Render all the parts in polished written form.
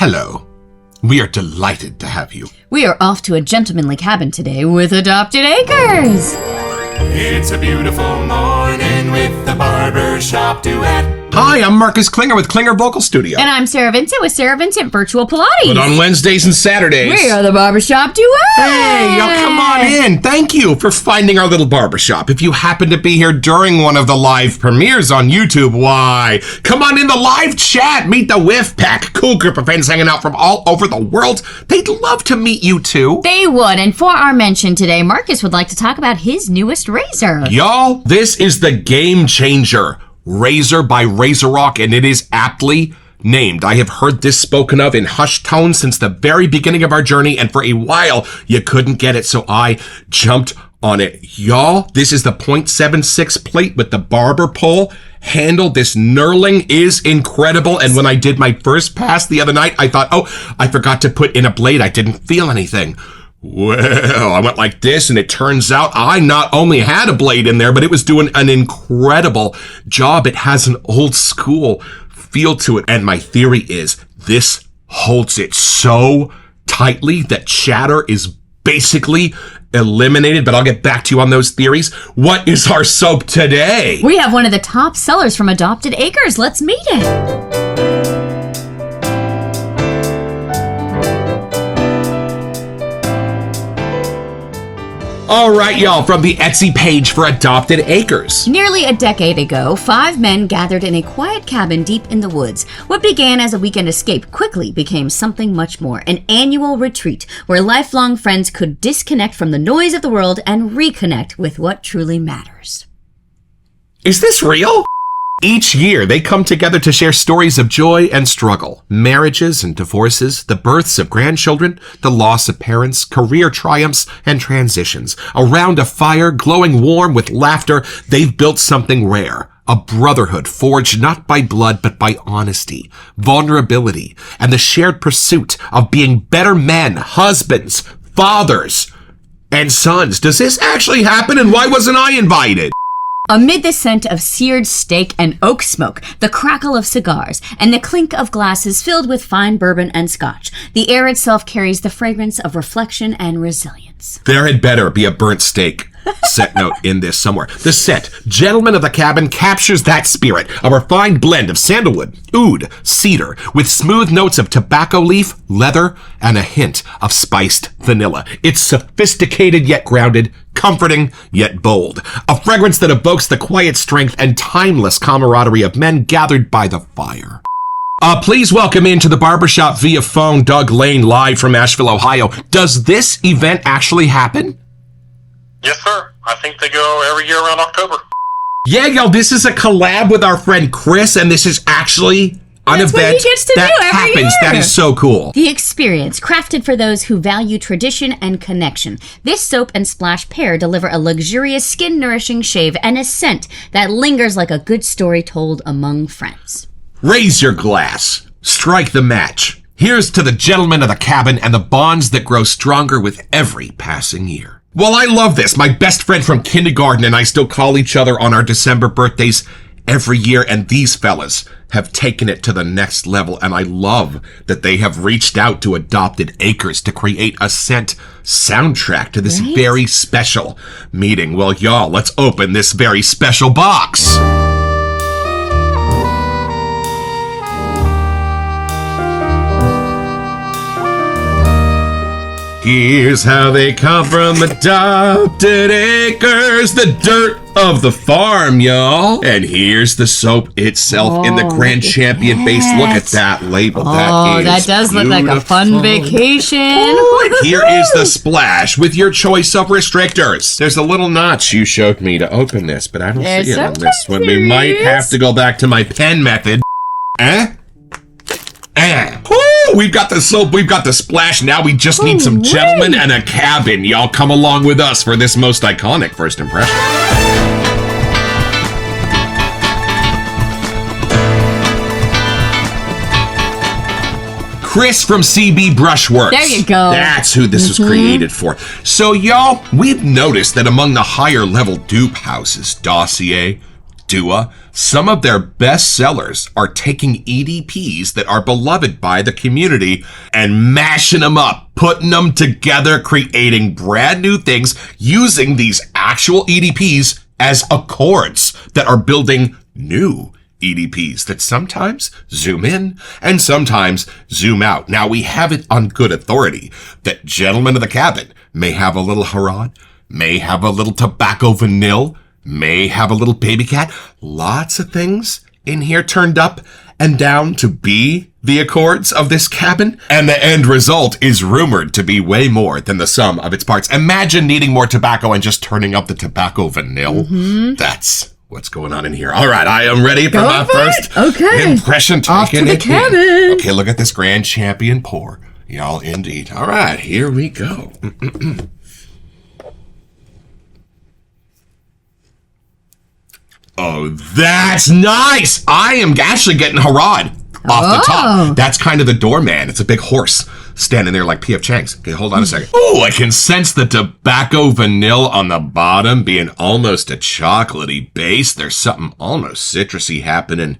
Hello. We are delighted to have you. We are off to a gentlemanly cabin today with Adopted Acres. It's a beautiful morning with the Barbershop Duet. Hi, I'm Marcus Klinger with Klinger Vocal Studio. And I'm Sarah Vincent with Sarah Vincent Virtual Pilates. But on Wednesdays and Saturdays, we are the Barbershop Duet. Hey, y'all come on in. Thank you for finding our little barbershop. If you happen to be here during one of the live premieres on YouTube, why, come on in the live chat. Meet the Whiff Pack. Cool group of fans hanging out from all over the world. They'd love to meet you too. They would. And for our mention today, Marcus would like to talk about his newest razor. Y'all, this is the game changer. Razor by RazorRock, and it is aptly named. I have heard this spoken of in hushed tones since the very beginning of our journey, and for a while, you couldn't get it, so I jumped on it. Y'all, this is the .76 plate with the barber pole handle. This knurling is incredible, and when I did my first pass the other night, I thought, oh, I forgot to put in a blade. I didn't feel anything. Well, I went like this, and it turns out I not only had a blade in there, but it was doing an incredible job. It has an old school feel to it, and my theory is this holds it so tightly that chatter is basically eliminated, but I'll get back to you on those theories. What is our soap today? We have one of the top sellers from Adopted Acres. Let's meet it. All right, y'all, from the Etsy page for Adopted Acres. Nearly a decade ago, 5 men gathered in a quiet cabin deep in the woods. What began as a weekend escape quickly became something much more, an annual retreat where lifelong friends could disconnect from the noise of the world and reconnect with what truly matters. Is this real? Each year, they come together to share stories of joy and struggle, marriages and divorces, the births of grandchildren, the loss of parents, career triumphs, and transitions. Around a fire, glowing warm with laughter, they've built something rare. A brotherhood forged not by blood, but by honesty, vulnerability, and the shared pursuit of being better men, husbands, fathers, and sons. Does this actually happen, and why wasn't I invited? Amid the scent of seared steak and oak smoke, the crackle of cigars, and the clink of glasses filled with fine bourbon and scotch, the air itself carries the fragrance of reflection and resilience. There had better be a burnt steak set note in this somewhere. The scent, Gentleman of the Cabin, captures that spirit, a refined blend of sandalwood, oud, cedar, with smooth notes of tobacco leaf, leather, and a hint of spiced vanilla. It's sophisticated yet grounded, comforting yet bold. A fragrance that evokes the quiet strength and timeless camaraderie of men gathered by the fire. Please welcome into the barbershop via phone, Doug Lane, live from Asheville, Ohio. Does this event actually happen? Yes, sir. I think they go every year around October. Yeah, y'all, this is a collab with our friend Chris, and this is actually an That's event what he gets to that do every happens. year. That is so cool. The experience, crafted for those who value tradition and connection. This soap and splash pair deliver a luxurious, skin-nourishing shave and a scent that lingers like a good story told among friends. Raise your glass. Strike the match. Here's to the Gentleman of the Cabin and the bonds that grow stronger with every passing year. Well, I love this. My best friend from kindergarten and I still call each other on our December birthdays every year, and these fellas have taken it to the next level, and I love that they have reached out to Adopted Acres to create a scent soundtrack to this very special meeting. Well, y'all, let's open this very special box. Here's how they come from Adopted Acres, the dirt of the farm, y'all. And here's the soap itself in the Grand Champion base. Look at that label. That does look like a fun vacation. And here is the splash with your choice of restrictors. There's a little notch you showed me to open this, but I don't see it on this one. We might have to go back to my pen method. We've got the soap, we've got the splash, now we just need some gentlemen and a cabin. Y'all come along with us for this most iconic first impression. Chris from CB Brushworks. There you go. That's who this was created for. So, y'all, we've noticed that among the higher level dupe houses, Dossier, Dua, some of their best sellers are taking EDPs that are beloved by the community and mashing them up, putting them together, creating brand new things using these actual EDPs as accords that are building new EDPs that sometimes zoom in and sometimes zoom out. Now, we have it on good authority that Gentlemen of the Cabin may have a little Harad, may have a little Tobacco Vanille, may have a little Baby Cat. Lots of things in here turned up and down to be the accords of this cabin. And the end result is rumored to be way more than the sum of its parts. Imagine needing more tobacco and just turning up the Tobacco Vanille. That's what's going on in here. All right, I am ready for my first impression. Off to the cabin. Okay, look at this grand champion pour. Y'all, indeed. All right, here we go. Oh, that's nice. I am actually getting Harad off the top. That's kind of the doorman. It's a big horse standing there like P.F. Chang's. Okay, hold on a second. Oh, I can sense the Tobacco Vanille on the bottom being almost a chocolatey base. There's something almost citrusy happening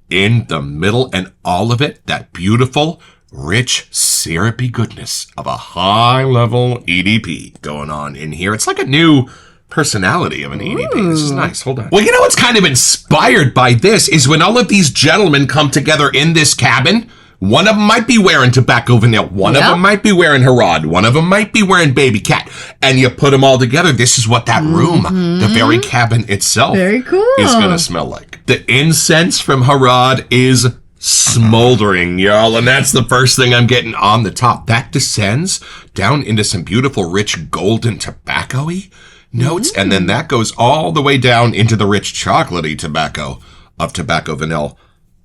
in the middle, and all of it, that beautiful, rich, syrupy goodness of a high-level EDP going on in here. It's like a new personality of an EDP. This is nice. Hold on. Well, you know what's kind of inspired by this is when all of these gentlemen come together in this cabin, one of them might be wearing Tobacco Vanille, one of them might be wearing Harad, one of them might be wearing Baby Cat, and you put them all together. This is what that room, the very cabin itself, is going to smell like. The incense from Harad is smoldering, y'all, and that's the first thing I'm getting on the top. That descends down into some beautiful, rich, golden tobacco-y notes, and then that goes all the way down into the rich chocolatey tobacco of Tobacco Vanille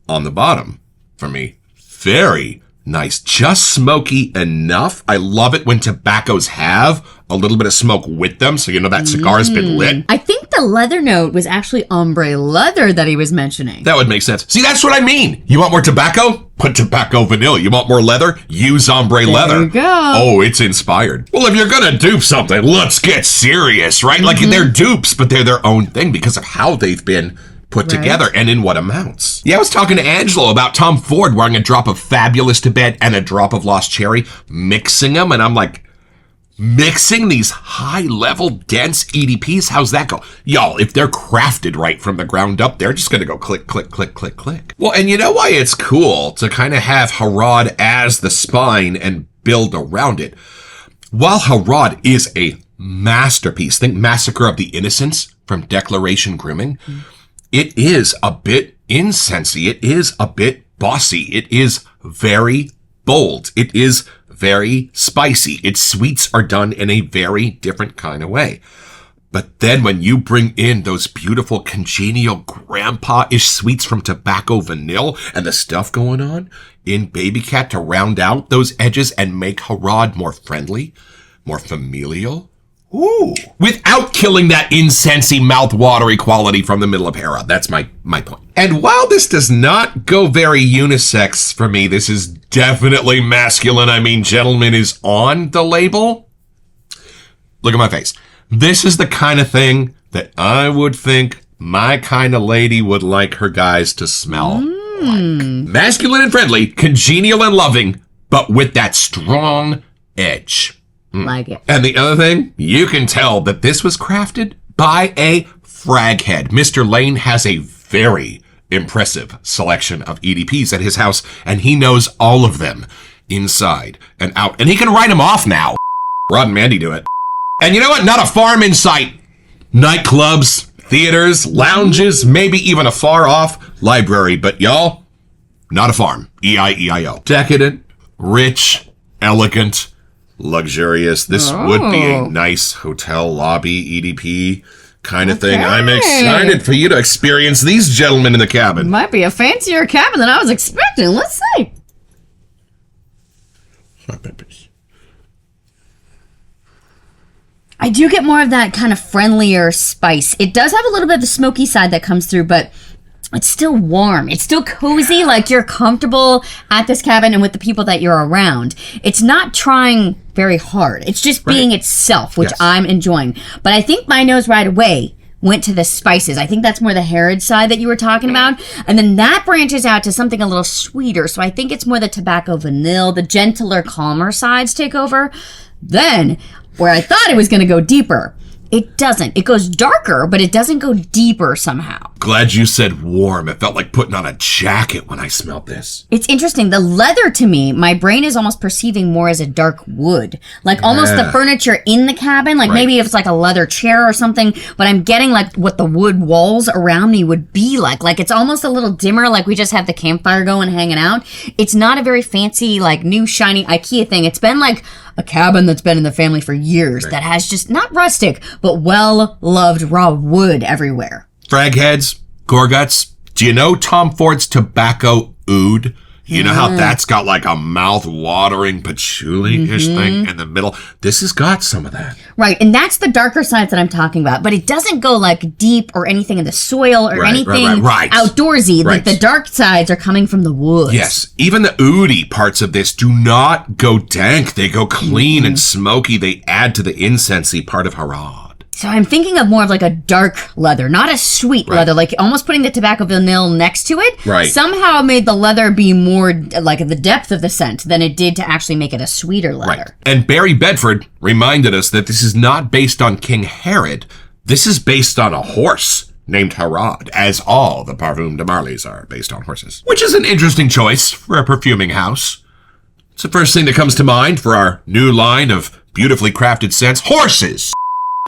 on the bottom for me. Very nice. Just smoky enough. I love it when tobaccos have a little bit of smoke with them, so you know that cigar's been lit. I think the leather note was actually ombre leather that he was mentioning. That would make sense. See, that's what I mean. You want more tobacco? Put Tobacco Vanille. You want more leather? Use ombre leather. There you go. Oh, it's inspired. Well, if you're gonna dupe something, let's get serious, right? Like they're dupes, but they're their own thing because of how they've been put together and in what amounts. Yeah, I was talking to Angelo about Tom Ford wearing a drop of Fabulous Tibet and a drop of Lost Cherry, mixing them, and I'm like, mixing these high-level, dense EDPs, how's that go? Y'all, if they're crafted right from the ground up, they're just gonna go click, click, click, click, click. Well, and you know why it's cool to kind of have Harad as the spine and build around it? While Harad is a masterpiece, think Massacre of the Innocents from Declaration Grooming, it is a bit incensey. It is a bit bossy. It is very bold. It is very spicy. Its sweets are done in a very different kind of way. But then when you bring in those beautiful congenial grandpa-ish sweets from Tobacco Vanille and the stuff going on in Baby Cat to round out those edges and make Harad more friendly, more familial, ooh, without killing that incensey, mouth-watery quality from the middle of Harad. That's my point. And while this does not go very unisex for me, this is definitely masculine. I mean, gentleman is on the label. Look at my face. This is the kind of thing that I would think my kind of lady would like her guys to smell like. Masculine and friendly, congenial and loving, but with that strong edge. Like it. And the other thing, you can tell that this was crafted by a fraghead. Mr. Lane has a very impressive selection of EDPs at his house, and he knows all of them inside and out. And he can write them off now. Rod and Mandy do it. And you know what? Not a farm in sight. Nightclubs, theaters, lounges, maybe even a far-off library. But y'all, not a farm. E-I-E-I-O. Decadent, rich, elegant, luxurious. This would be a nice hotel lobby EDP kind of thing. I'm excited for you to experience these gentlemen in the cabin. Might be a fancier cabin than I was expecting. Let's see. I do get more of that kind of friendlier spice. It does have a little bit of the smoky side that comes through, but it's still warm. It's still cozy, like you're comfortable at this cabin and with the people that you're around. It's not trying very hard. It's just being itself, which I'm enjoying. But I think my nose right away went to the spices. I think that's more the Herod side that you were talking about. And then that branches out to something a little sweeter. So I think it's more the tobacco vanilla, the gentler, calmer sides take over. Then, where I thought it was going to go deeper, it doesn't. It goes darker, but it doesn't go deeper somehow. Glad you said warm. It felt like putting on a jacket when I smelled this. It's interesting. The leather, to me, my brain is almost perceiving more as a dark wood. Like almost the furniture in the cabin. Like maybe if it's like a leather chair or something, but I'm getting like what the wood walls around me would be like. Like it's almost a little dimmer, like we just have the campfire going, hanging out. It's not a very fancy, like new, shiny IKEA thing. It's been like a cabin that's been in the family for years that has just not rustic, but well-loved raw wood everywhere. Frag heads, Gorguts, do you know Tom Ford's tobacco oud? You know how that's got like a mouth-watering patchouli-ish thing in the middle? This has got some of that. Right, and that's the darker sides that I'm talking about. But it doesn't go like deep or anything in the soil or anything outdoorsy. Like the dark sides are coming from the woods. Yes, even the oudy parts of this do not go dank. They go clean and smoky. They add to the incensey part of Harad. So I'm thinking of more of like a dark leather, not a sweet leather, like almost putting the tobacco vanilla next to it. Right. Somehow made the leather be more like the depth of the scent than it did to actually make it a sweeter leather. Right. And Barry Bedford reminded us that this is not based on King Herod. This is based on a horse named Harad, as all the Parfum de Marlys are based on horses. Which is an interesting choice for a perfuming house. It's the first thing that comes to mind for our new line of beautifully crafted scents, horses.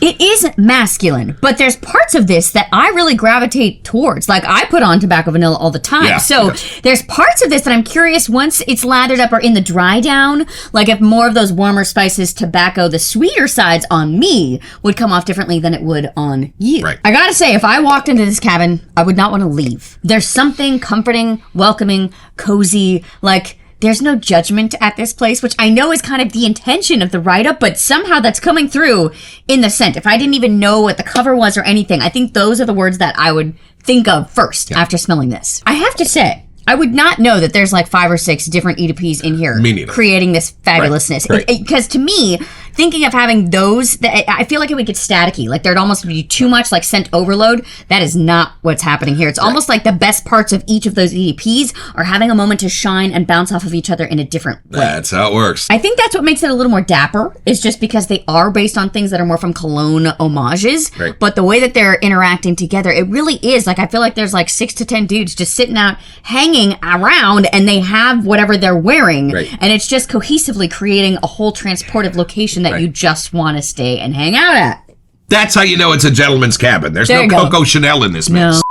It is masculine, but there's parts of this that I really gravitate towards. Like, I put on tobacco vanilla all the time. Yeah, so there's parts of this that I'm curious once it's lathered up or in the dry down, like if more of those warmer spices, tobacco, the sweeter sides on me would come off differently than it would on you. Right. I gotta say, if I walked into this cabin, I would not want to leave. There's something comforting, welcoming, cozy, like... There's no judgment at this place, which I know is kind of the intention of the write-up, but somehow that's coming through in the scent. If I didn't even know what the cover was or anything, I think those are the words that I would think of first after smelling this. I have to say, I would not know that there's like 5 or 6 different EDPs in here creating this fabulousness. Because to me, thinking of having those, I feel like it would get staticky. Like there'd almost be too much like scent overload. That is not what's happening here. It's almost like the best parts of each of those EDPs are having a moment to shine and bounce off of each other in a different way. That's how it works. I think that's what makes it a little more dapper, is just because they are based on things that are more from cologne homages. Right. But the way that they're interacting together, it really is like, I feel like there's like 6 to 10 dudes just sitting out, hanging around, and they have whatever they're wearing. Right. And it's just cohesively creating a whole transportive location that you just want to stay and hang out at. That's how you know it's a gentleman's cabin. There's no Coco Chanel in this mix. No.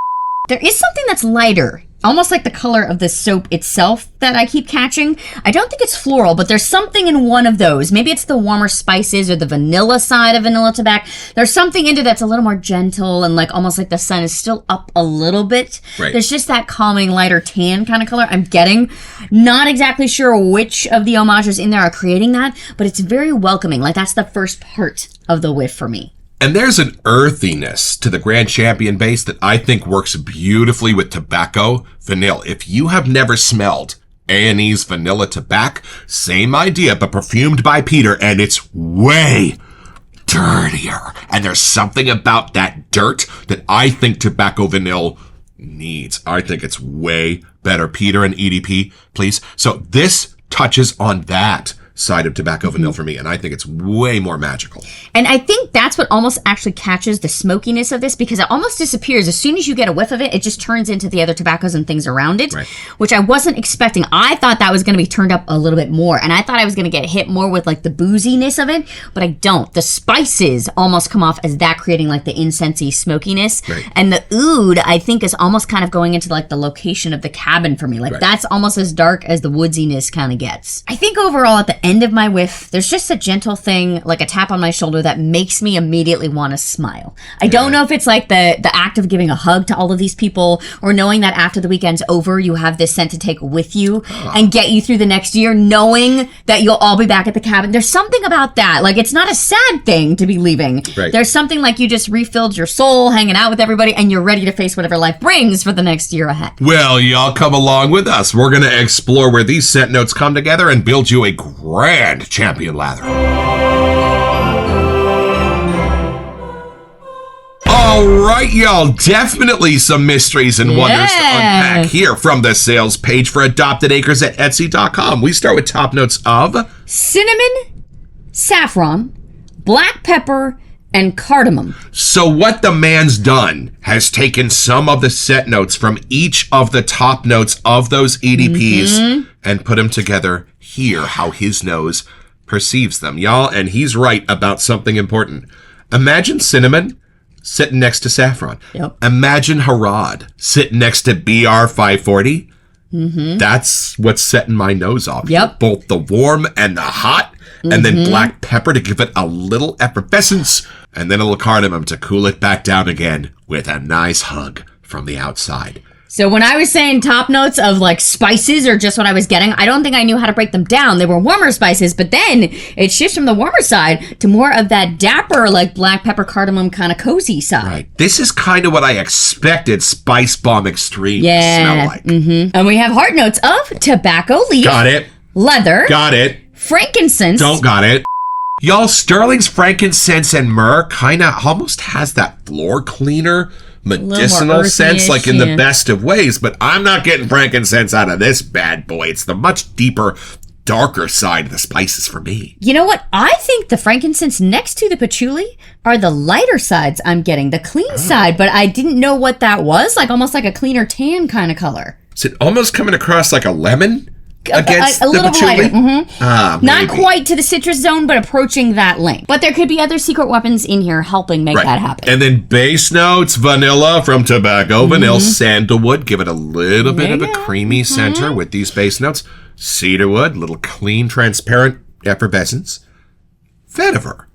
There is something that's lighter, almost like the color of the soap itself that I keep catching. I don't think it's floral, but there's something in one of those. Maybe it's the warmer spices or the vanilla side of vanilla tobacco. There's something in it that's a little more gentle and like almost like the sun is still up a little bit. Right. There's just that calming, lighter tan kind of color I'm getting. Not exactly sure which of the homages in there are creating that, but it's very welcoming. Like that's the first part of the whiff for me. And there's an earthiness to the Grand Champion base that I think works beautifully with tobacco vanilla. If you have never smelled A&E's Vanilla Tobacco, same idea, but perfumed by Peter, and it's way dirtier. And there's something about that dirt that I think tobacco vanilla needs. I think it's way better. Peter and EDP, please. So this touches on that side of tobacco vanilla for me, and I think it's way more magical. And I think that's what almost actually catches the smokiness of this, because it almost disappears. As soon as you get a whiff of it, it just turns into the other tobaccos and things around it, which I wasn't expecting. I thought that was going to be turned up a little bit more, and I thought I was going to get hit more with like the booziness of it, but I don't. The spices almost come off as that creating like the incensey smokiness, and the oud I think is almost kind of going into like the location of the cabin for me. Like that's almost as dark as the woodsiness kind of gets. I think overall at the end of my whiff, there's just a gentle thing, like a tap on my shoulder that makes me immediately want to smile. I don't know if it's like the act of giving a hug to all of these people, or knowing that after the weekend's over, you have this scent to take with you and get you through the next year, knowing that you'll all be back at the cabin. There's something about that. Like, it's not a sad thing to be leaving. There's something like you just refilled your soul, hanging out with everybody, and you're ready to face whatever life brings for the next year ahead. Well, y'all come along with us. We're going to explore where these scent notes come together and build you a grand champion lather. All right, y'all. Definitely some mysteries and wonders to unpack here from the sales page for Adopted Acres at Etsy.com. We start with top notes of cinnamon, saffron, black pepper, and cardamom. So what the man's done has taken some of the set notes from each of the top notes of those EDPs and put them together here, how his nose perceives them, y'all. And he's right about something important. Imagine cinnamon sitting next to saffron. Yep. Imagine Harad sitting next to BR 540. That's what's setting my nose off. Yep. Both the warm and the hot, and then black pepper to give it a little effervescence, and then a little cardamom to cool it back down again with a nice hug from the outside. So when I was saying top notes of like spices or just what I was getting, I don't think I knew how to break them down. They were warmer spices, but then it shifts from the warmer side to more of that dapper, like black pepper, cardamom kind of cozy side. Right. This is kind of what I expected Spice Bomb Extreme to smell like. And we have heart notes of tobacco leaf. Got it. Leather. Got it. Frankincense. Don't got it. Y'all, Sterling's frankincense and myrrh kind of almost has that floor cleaner medicinal sense, like in the best of ways, but I'm not getting frankincense out of this bad boy. It's the much deeper, darker side of the spices for me. You know what? I think the frankincense next to the patchouli are the lighter sides I'm getting, the clean side, but I didn't know what that was, like almost like a cleaner tan kind of color. Is it almost coming across like a lemon? Against a little the patchouli? lighter. Not quite to the citrus zone, but approaching that length. But there could be other secret weapons in here helping make that happen. And then base notes, vanilla from tobacco, vanilla, sandalwood. Give it a little bit of a creamy center with these base notes. Cedarwood, little clean, transparent effervescence. Vetiver.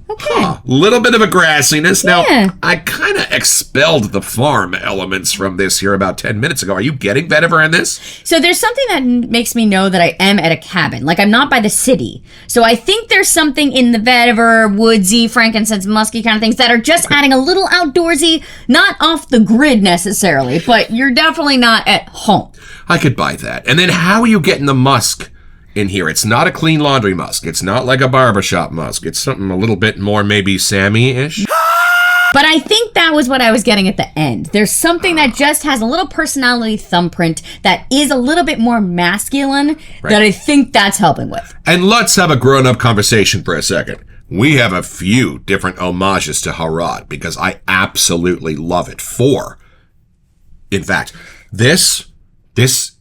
Okay. Little bit of a grassiness. Yeah. Now, I kind of expelled the farm elements from this here about 10 minutes ago. Are you getting vetiver in this? So there's something that makes me know that I am at a cabin. Like, I'm not by the city. So I think there's something in the vetiver, woodsy, frankincense, musky kind of things that are just adding a little outdoorsy, not off the grid necessarily, but you're definitely not at home. I could buy that. And then how are you getting the musk in here? It's not a clean laundry musk. It's not like a barbershop musk. It's something a little bit more maybe Sammy-ish. But I think that was what I was getting at the end. There's something that just has a little personality thumbprint that is a little bit more masculine that I think that's helping with. And let's have a grown-up conversation for a second. We have a few different homages to Harad because I absolutely love it. In fact, this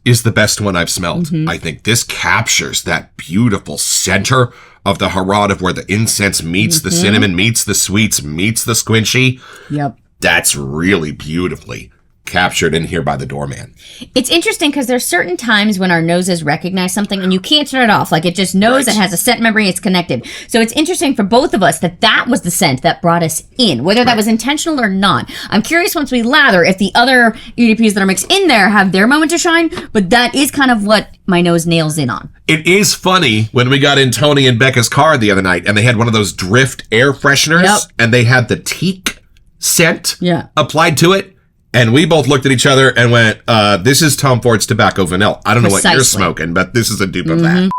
is the best one I've smelled. I think this captures that beautiful center of the Harad of where the incense meets the cinnamon, meets the sweets, meets the squinchy. Yep. That's really beautifully captured in here by the doorman. It's interesting because there's certain times when our noses recognize something and you can't turn it off. Like, it just knows it has a scent memory, it's connected. So it's interesting for both of us that was the scent that brought us in, whether that was intentional or not. I'm curious once we lather if the other EDPs that are mixed in there have their moment to shine, but that is kind of what my nose nails in on. It is funny when we got in Tony and Becca's car the other night and they had one of those Drift air fresheners and they had the teak scent applied to it. And we both looked at each other and went, this is Tom Ford's Tobacco Vanilla. I don't know what you're smoking, but this is a dupe of that.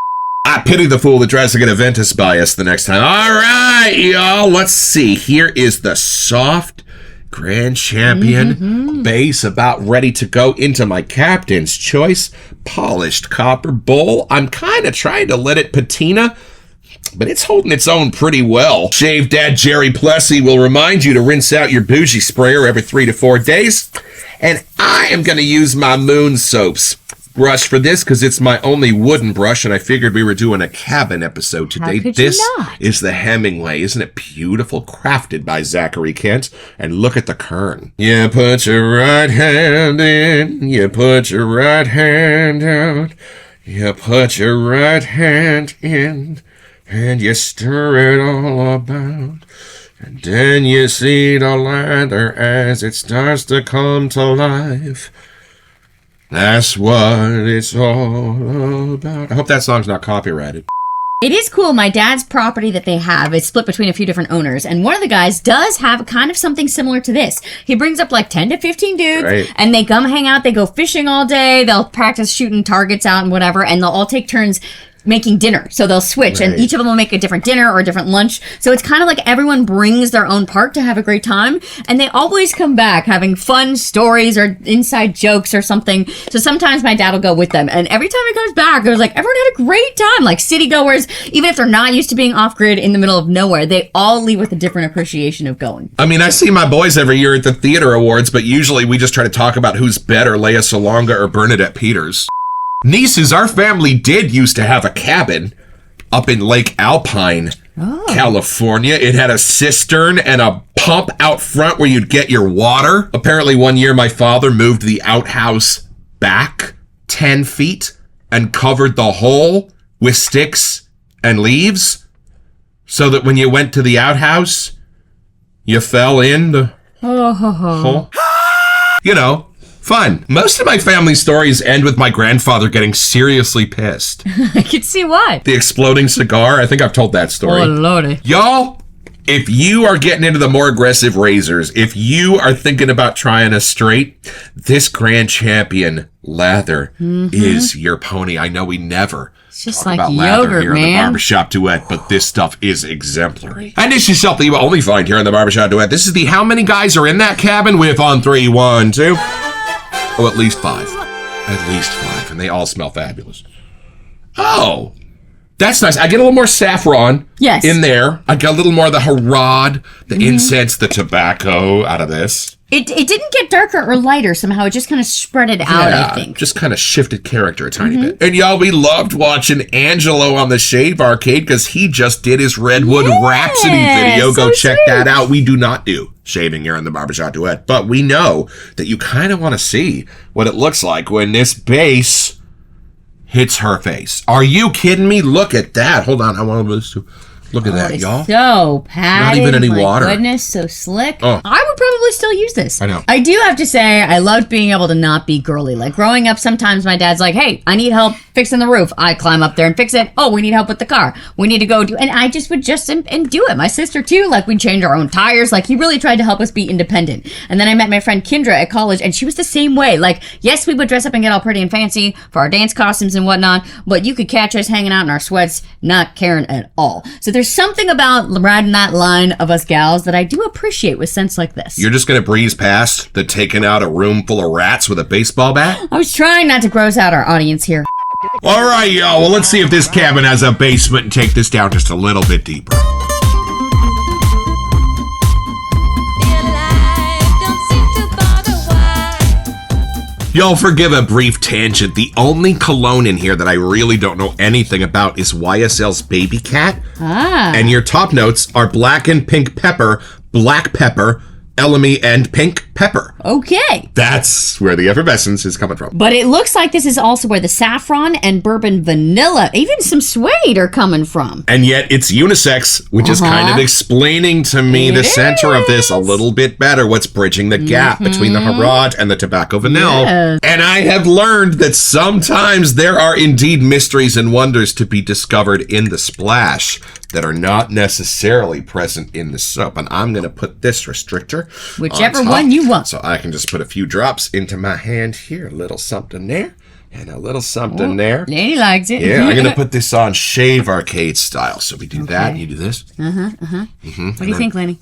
I pity the fool that tries to get a Ventus bias the next time. All right, y'all. Let's see. Here is the soft Grand Champion base about ready to go into my Captain's Choice polished copper bowl. I'm kind of trying to let it patina, but it's holding its own pretty well. Shave Dad Jerry Plessy will remind you to rinse out your bougie sprayer every 3 to 4 days. And I am going to use my Moon Soaps brush for this because it's my only wooden brush, and I figured we were doing a cabin episode today. This is the Hemingway. Isn't it beautiful? Crafted by Zachary Kent. And look at the kern. You put your right hand in, you put your right hand out, you put your right hand in, and you stir it all about. And then you see the lather as it starts to come to life. That's what it's all about. I hope that song's not copyrighted. It is cool. My dad's property that they have is split between a few different owners. And one of the guys does have kind of something similar to this. He brings up like 10 to 15 dudes and they come hang out. They go fishing all day. They'll practice shooting targets out and whatever. And they'll all take turns making dinner. So they'll switch and Right. each of them will make a different dinner or a different lunch. So it's kind of like everyone brings their own part to have a great time. And they always come back having fun stories or inside jokes or something. So sometimes my dad will go with them. And every time he comes back, it was like, everyone had a great time. Like city goers, even if they're not used to being off grid in the middle of nowhere, they all leave with a different appreciation of going. I mean, I see my boys every year at the theater awards, but usually we just try to talk about who's better, Leia Salonga or Bernadette Peters. Nieces, our family did used to have a cabin up in Lake Alpine, California. It had a cistern and a pump out front where you'd get your water. Apparently one year my father moved the outhouse back 10 feet and covered the hole with sticks and leaves so that when you went to the outhouse, you fell in the hole. You know, fun. Most of my family stories end with my grandfather getting seriously pissed. I can see why. The exploding cigar, I think I've told that story. Oh, lordy. Y'all, if you are getting into the more aggressive razors, if you are thinking about trying a straight, this Grand Champion leather is your pony. I know we never just talk like about leather yogurt, here on the man. Barbershop Duet, but this stuff is exemplary. And this is something you will only find here on the Barbershop Duet. This is the how many guys are in that cabin with on 3, 1, 2. Oh, at least 5. At least 5. And they all smell fabulous. Oh, that's nice. I get a little more saffron in there. I get a little more of the harad, the incense, the tobacco out of this. It didn't get darker or lighter somehow. It just kind of spread it out, I think. Just kind of shifted character a tiny bit. And y'all, we loved watching Angelo on the Shave Arcade because he just did his Redwood Rhapsody video. Go check that out. We do not do shaving here on the Barbershop Duet, but we know that you kind of want to see what it looks like when this base hits her face. Are you kidding me? Look at that. Hold on. I want to look at that, y'all. So padded. Not even any My water. Goodness, so slick. Oh. I would probably still use this. I know. I do have to say, I loved being able to not be girly. Like growing up, sometimes my dad's like, "Hey, I need help fixing the roof." I climb up there and fix it. Oh, we need help with the car. We need to go do, and I just would just and do it. My sister too. Like we'd change our own tires. Like he really tried to help us be independent. And then I met my friend Kendra at college, and she was the same way. Like yes, we would dress up and get all pretty and fancy for our dance costumes and whatnot, but you could catch us hanging out in our sweats, not caring at all. So there's something about riding that line of us gals that I do appreciate with scents like this. You're just going to breeze past the taking out a room full of rats with a baseball bat? I was trying not to gross out our audience here. All right, y'all. Well, let's see if this cabin has a basement and take this down just a little bit deeper. Y'all, forgive a brief tangent. The only cologne in here that I really don't know anything about is YSL's Baby Cat. And your top notes are black and pink pepper, black pepper, elemi, and pink pepper. Okay. That's where the effervescence is coming from. But it looks like this is also where the saffron and bourbon vanilla, even some suede, are coming from. And yet it's unisex, which is kind of explaining to me the center of this a little bit better. What's bridging the gap between the Harad and the tobacco vanilla. Yes. And I have learned that sometimes there are indeed mysteries and wonders to be discovered in the splash that are not necessarily present in the soap. And I'm going to put this restrictor Whichever on top, one you want. so I can just put a few drops into my hand here. A little something there and a little something there. Lady likes it. Yeah, I'm going to put this on Shave Arcade style. So we do that and you do this. What do you think, Lenny?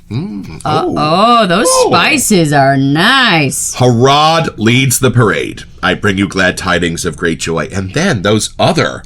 Those spices are nice. Harad leads the parade. I bring you glad tidings of great joy. And then those other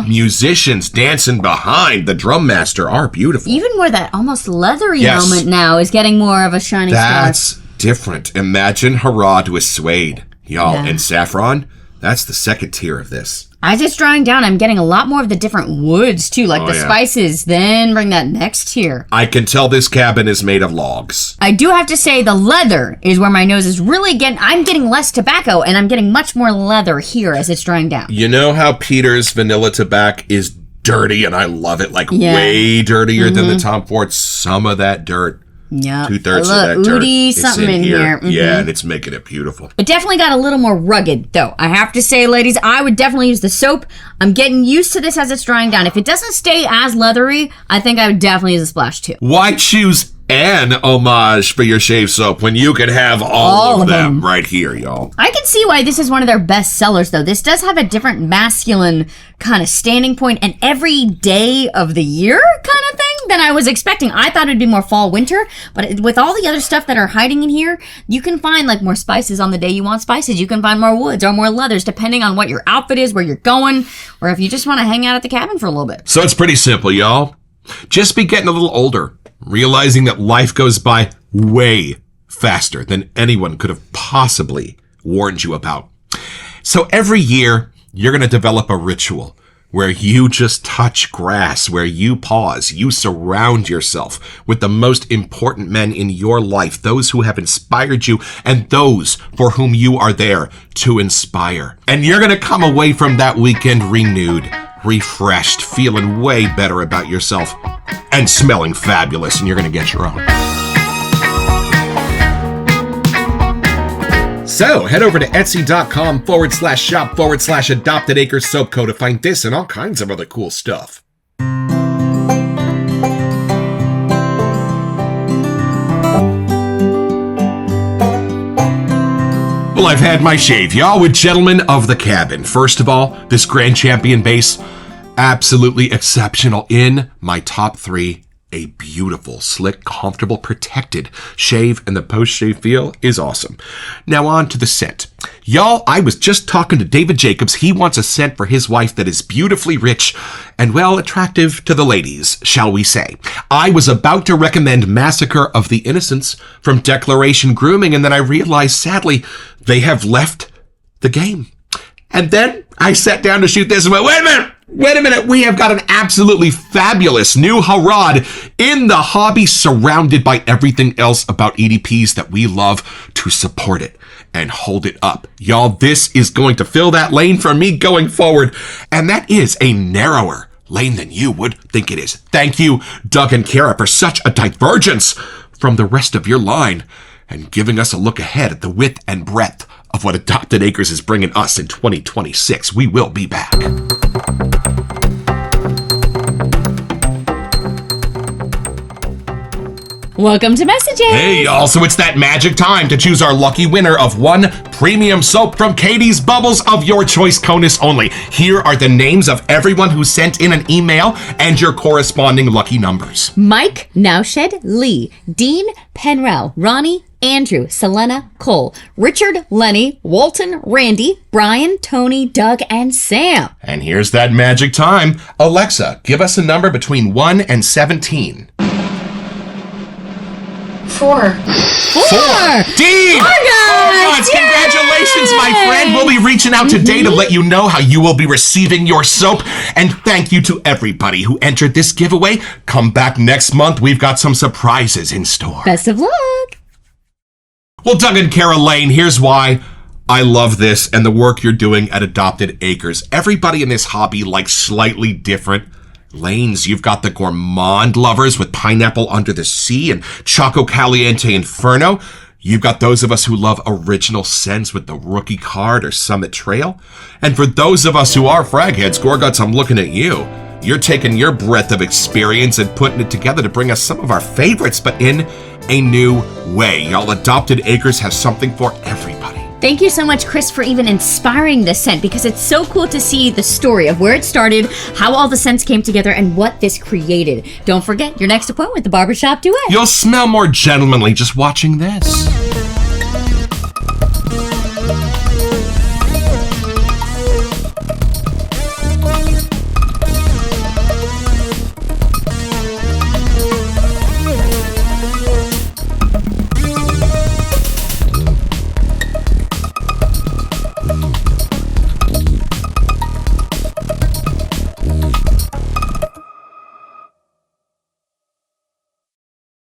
musicians dancing behind the drum master are beautiful. Even where that almost leathery Yes. element now is getting more of a shining star. That's different. Imagine Harad with suede, y'all, and saffron. That's the second tier of this. As it's drying down, I'm getting a lot more of the different woods, too, like the spices. Then bring that next tier. I can tell this cabin is made of logs. I do have to say the leather is where my nose is really getting... I'm getting less tobacco, and I'm getting much more leather here as it's drying down. You know how Peter's vanilla tobacco is dirty, and I love it, like way dirtier than the Tom Ford. Some of that dirt. Yeah, 2/3 of that dirt. oody It's something in here. Yeah, and it's making it beautiful. It definitely got a little more rugged, though. I have to say, ladies, I would definitely use the soap. I'm getting used to this as it's drying down. If it doesn't stay as leathery, I think I would definitely use a splash, too. Why choose an homage for your shave soap when you can have all of them right here, y'all. I can see why this is one of their best sellers, though. This does have a different masculine kind of standing point and every day of the year kind of thing than I was expecting. I thought it'd be more fall, winter, but with all the other stuff that are hiding in here, you can find like more spices on the day you want spices. You can find more woods or more leathers depending on what your outfit is, where you're going, or if you just want to hang out at the cabin for a little bit. So it's pretty simple, y'all. Just be getting a little older, realizing that life goes by way faster than anyone could have possibly warned you about. So every year, you're going to develop a ritual where you just touch grass, where you pause, you surround yourself with the most important men in your life, those who have inspired you and those for whom you are there to inspire. And you're going to come away from that weekend renewed, refreshed, feeling way better about yourself and smelling fabulous, and you're going to get your own. So head over to etsy.com/shop/adopted acres soap co to find this and all kinds of other cool stuff. Well, I've had my shave, y'all, with gentlemen of the cabin. First of all, this Grand Champion base, absolutely exceptional. In my top 3, a beautiful, slick, comfortable, protected shave, and the post-shave feel is awesome. Now on to the scent. Y'all, I was just talking to David Jacobs. He wants a scent for his wife that is beautifully rich and, well, attractive to the ladies, shall we say. I was about to recommend Massacre of the Innocents from Declaration Grooming, and then I realized, sadly, they have left the game. And then I sat down to shoot this and went, wait a minute, we have got an absolutely fabulous new Harad in the hobby, surrounded by everything else about EDPs that we love to support it and hold it up. Y'all, this is going to fill that lane for me going forward, and that is a narrower lane than you would think it is. Thank you, Doug and Kara, for such a divergence from the rest of your line and giving us a look ahead at the width and breadth of what Adopted Acres is bringing us in 2026. We will be back. Welcome to Messages. Hey, y'all. So it's that magic time to choose our lucky winner of one premium soap from Katie's Bubbles of your choice, Conus only. Here are the names of everyone who sent in an email and your corresponding lucky numbers. Mike, Nowshed, Lee, Dean, Penrell, Ronnie, Andrew, Selena, Cole, Richard, Lenny, Walton, Randy, Brian, Tony, Doug, and Sam. And here's that magic time. Alexa, give us a number between 1 and 17. 4. 4. Dean! Congrats! Congratulations, my friend. We'll be reaching out today to let you know how you will be receiving your soap. And thank you to everybody who entered this giveaway. Come back next month. We've got some surprises in store. Best of luck. Well, Doug and Caroline, here's why I love this and the work you're doing at Adopted Acres. Everybody in this hobby likes slightly different lanes. You've got the gourmand lovers with Pineapple Under the Sea and Choco Caliente Inferno. You've got those of us who love original scents with the Rookie Card or Summit Trail. And for those of us who are fragheads, Gorguts, I'm looking at you. You're taking your breadth of experience and putting it together to bring us some of our favorites, but in a new way. Y'all, Adopted Acres has something for everybody. Thank you so much, Chris, for even inspiring the scent, because it's so cool to see the story of where it started, how all the scents came together, and what this created. Don't forget your next appointment with the Barbershop Duet. You'll smell more gentlemanly just watching this.